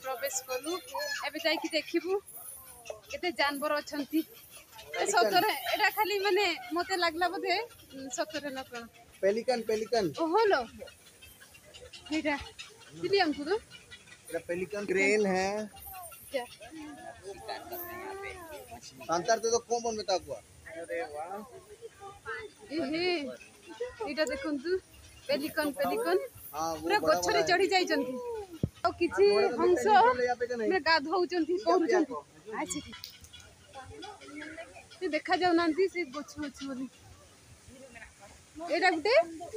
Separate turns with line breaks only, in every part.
प्रवेश कलु एबे जाई कि देखिबु केते जानवर अछंती सतरे एटा खाली माने मते लागला बोधे सतरे न कोन
पेलिकन
ओहोलो एटा दिली हमको तो
एटा पेलिकन क्रेन है
क्या
अंतर तो कौन में ताकुआ अरे वाह
एहे एटा देखंतु पेलिकन
हां
पूरा गछरे चढ़ी जाई जंती और किछि हंस पूरा गाधौचंती पहुचंती आछि से देखा जाउ नांती से गछ बोली एटा गुटे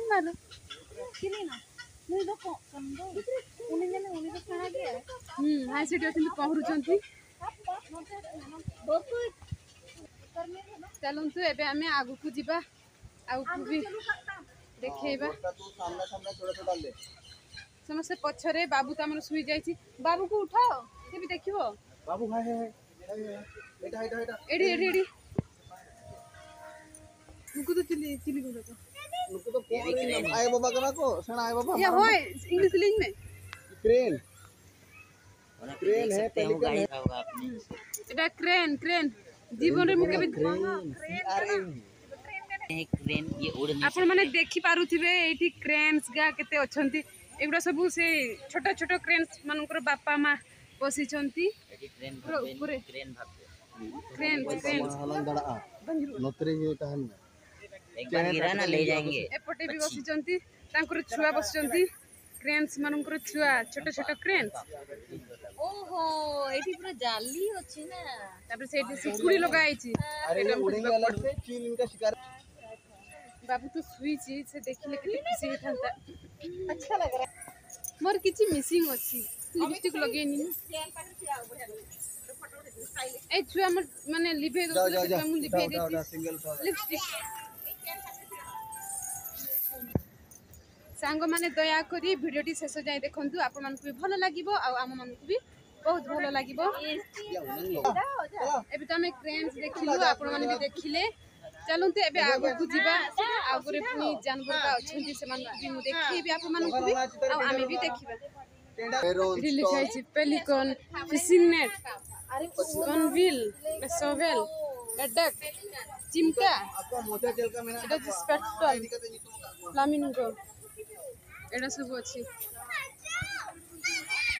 मानो किनी ना मुई तो संदो उनी तो खाना गया हां से अथि पहुचंती चलंतु एबे हमें आगु को जिबा आगु भी देखेबा
सामने छोटा ले
समस्त पछरे बाबू त हमर सुई जाई छी बाबू को उठाओ से भी देखिबो
बाबू हाय एटा
एडी नुकु तो चिली को तो
नुकु तो कौन आए बाबा करा को सना आए बाबा
ये होय इंग्लिश लिंग में
क्रेन है पेलिकन है
एटा क्रेन जीवन रे मुके भी
क्रेन ये उड़
आपण माने देखि पारुथिबे एठी क्रेन्स गा केते अछंती एगुडा सब से छोटा छोटा क्रेन्स मानकर बापा माँ बसी
ले जाएंगे
एपटे भी बसी छुआ बसी क्रेन्स मानकर छुआ छोटा छोटा क्रेन्स
ओहो एठी पूरा जाली अछि ना
तापर सेठी सिकुड़ी लगाइछि बाबू तो सुईछि से देखिले केते खुशी हेथांता अच्छा लग रहा है मोर किछि मिसिंग अछि लिपस्टिक लगेनी ए छुआ माने लिभे दो मु लिभे देछि लिपस्टिक सांग माने दया करी वीडियोटी शेष जाय देखंतु आपन मन को भी भलो लागिवो आ आम मन को भी बहुत भलो लागिवो एबे त हमें क्रेन्स देखिलु आपन मन भी देखिले चलते एबे आगु को जीवा आगरे पुनी जानवर का अछंती से मन भी मु देखिबे आपन मन को भी आ आमे भी देखिबा एडी लिखाइ छी पेलिकन फिशिंग नेट कनविल सोवेल डक चिमटा एटा स्पेक्ट्रम फ्लामिंगो एटा सब अछि।